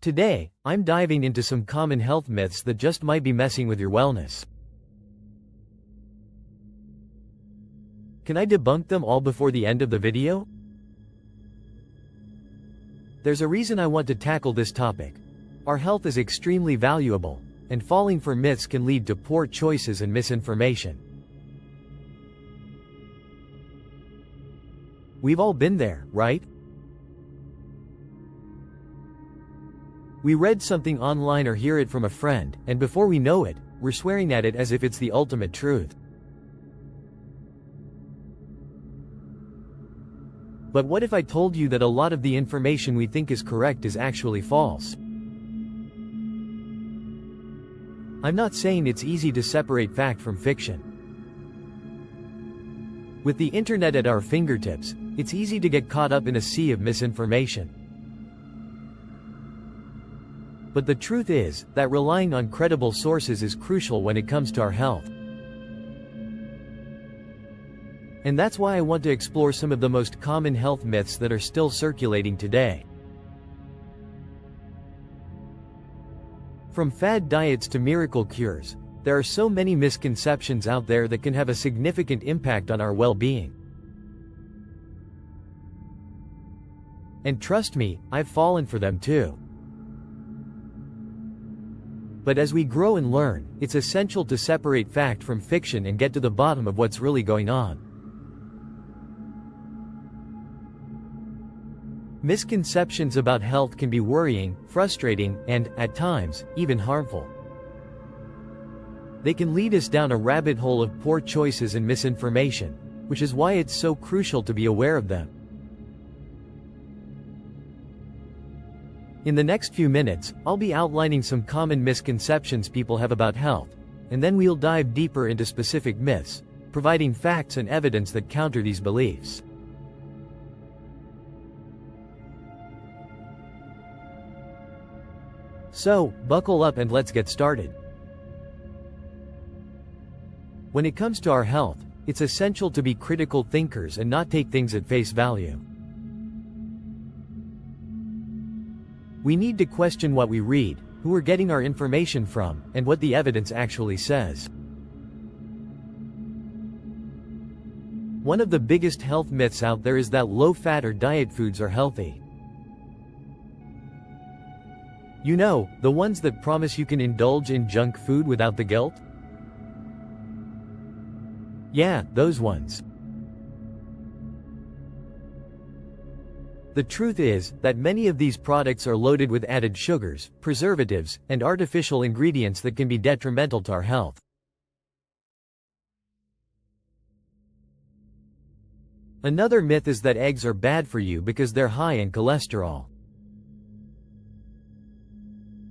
Today, I'm diving into some common health myths that just might be messing with your wellness. Can I debunk them all before the end of the video? There's a reason I want to tackle this topic. Our health is extremely valuable, and falling for myths can lead to poor choices and misinformation. We've all been there, right? We read something online or hear it from a friend, and before we know it, we're swearing at it as if it's the ultimate truth. But what if I told you that a lot of the information we think is correct is actually false? I'm not saying it's easy to separate fact from fiction. With the internet at our fingertips, it's easy to get caught up in a sea of misinformation. But the truth is that relying on credible sources is crucial when it comes to our health. And that's why I want to explore some of the most common health myths that are still circulating today. From fad diets to miracle cures, there are so many misconceptions out there that can have a significant impact on our well-being. And trust me, I've fallen for them too. But as we grow and learn, it's essential to separate fact from fiction and get to the bottom of what's really going on. Misconceptions about health can be worrying, frustrating, and, at times, even harmful. They can lead us down a rabbit hole of poor choices and misinformation, which is why it's so crucial to be aware of them. In the next few minutes, I'll be outlining some common misconceptions people have about health, and then we'll dive deeper into specific myths, providing facts and evidence that counter these beliefs. So, buckle up and let's get started. When it comes to our health, it's essential to be critical thinkers and not take things at face value. We need to question what we read, who we're getting our information from, and what the evidence actually says. One of the biggest health myths out there is that low-fat or diet foods are healthy. You know, the ones that promise you can indulge in junk food without the guilt? Yeah, those ones. The truth is that many of these products are loaded with added sugars, preservatives, and artificial ingredients that can be detrimental to our health. Another myth is that eggs are bad for you because they're high in cholesterol.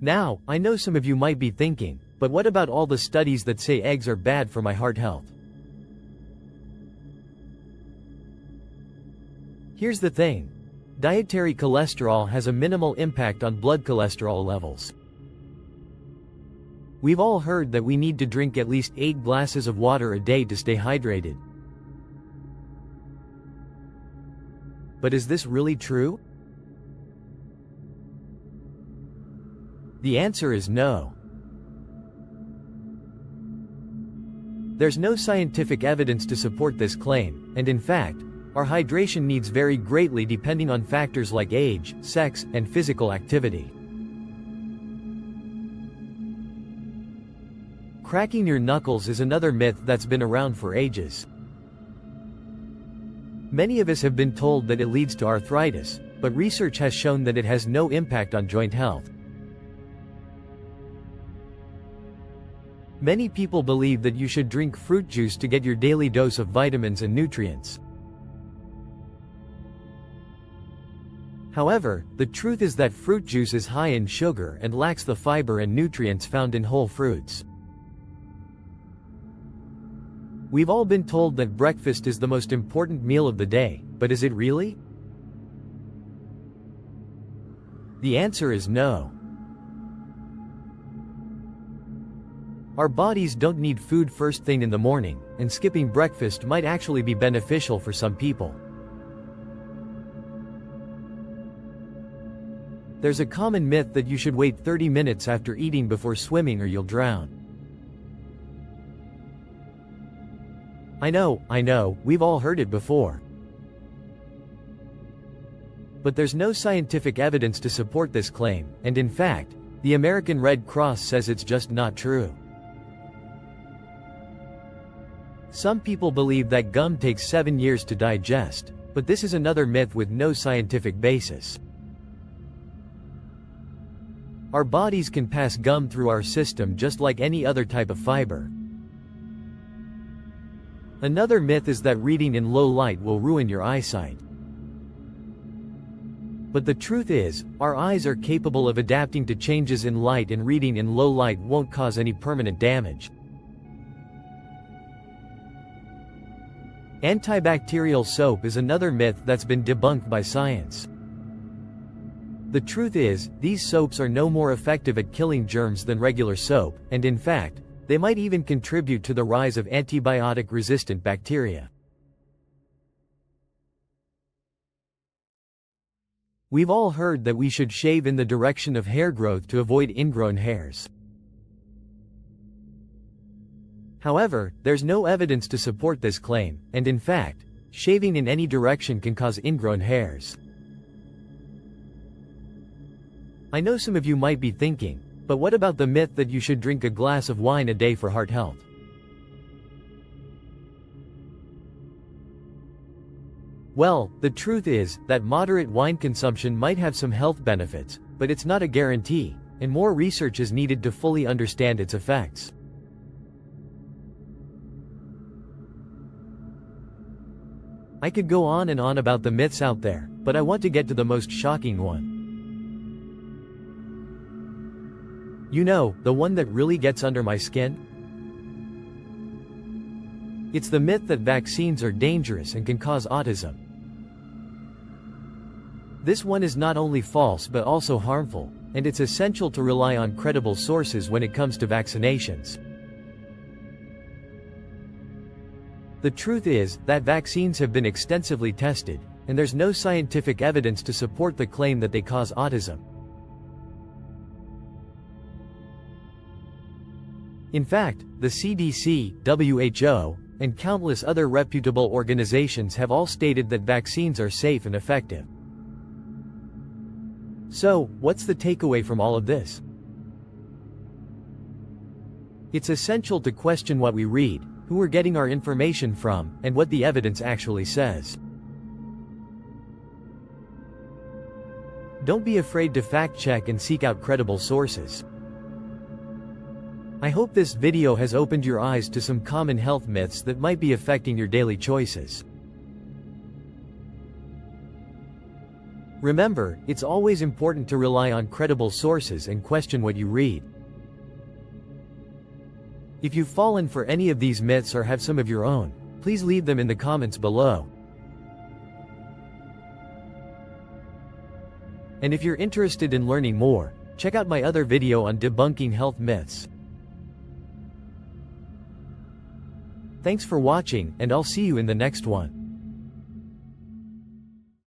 Now, I know some of you might be thinking, but what about all the studies that say eggs are bad for my heart health? Here's the thing. Dietary cholesterol has a minimal impact on blood cholesterol levels. We've all heard that we need to drink at least 8 glasses of water a day to stay hydrated. But is this really true? The answer is no. There's no scientific evidence to support this claim, and in fact, our hydration needs vary greatly depending on factors like age, sex, and physical activity. Cracking your knuckles is another myth that's been around for ages. Many of us have been told that it leads to arthritis, but research has shown that it has no impact on joint health. Many people believe that you should drink fruit juice to get your daily dose of vitamins and nutrients. However, the truth is that fruit juice is high in sugar and lacks the fiber and nutrients found in whole fruits. We've all been told that breakfast is the most important meal of the day, but is it really? The answer is no. Our bodies don't need food first thing in the morning, and skipping breakfast might actually be beneficial for some people. There's a common myth that you should wait 30 minutes after eating before swimming or you'll drown. I know, we've all heard it before. But there's no scientific evidence to support this claim, and in fact, the American Red Cross says it's just not true. Some people believe that gum takes 7 years to digest, but this is another myth with no scientific basis. Our bodies can pass gum through our system just like any other type of fiber. Another myth is that reading in low light will ruin your eyesight. But the truth is, our eyes are capable of adapting to changes in light, and reading in low light won't cause any permanent damage. Antibacterial soap is another myth that's been debunked by science. The truth is, these soaps are no more effective at killing germs than regular soap, and in fact, they might even contribute to the rise of antibiotic-resistant bacteria. We've all heard that we should shave in the direction of hair growth to avoid ingrown hairs. However, there's no evidence to support this claim, and in fact, shaving in any direction can cause ingrown hairs. I know some of you might be thinking, but what about the myth that you should drink a glass of wine a day for heart health? Well, the truth is that moderate wine consumption might have some health benefits, but it's not a guarantee, and more research is needed to fully understand its effects. I could go on and on about the myths out there, but I want to get to the most shocking one. You know, the one that really gets under my skin? It's the myth that vaccines are dangerous and can cause autism. This one is not only false but also harmful, and it's essential to rely on credible sources when it comes to vaccinations. The truth is that vaccines have been extensively tested, and there's no scientific evidence to support the claim that they cause autism. In fact, the CDC, WHO, and countless other reputable organizations have all stated that vaccines are safe and effective. So, what's the takeaway from all of this? It's essential to question what we read, who we're getting our information from, and what the evidence actually says. Don't be afraid to fact-check and seek out credible sources. I hope this video has opened your eyes to some common health myths that might be affecting your daily choices. Remember, it's always important to rely on credible sources and question what you read. If you've fallen for any of these myths or have some of your own, please leave them in the comments below. And if you're interested in learning more, check out my other video on debunking health myths. Thanks for watching, and I'll see you in the next one.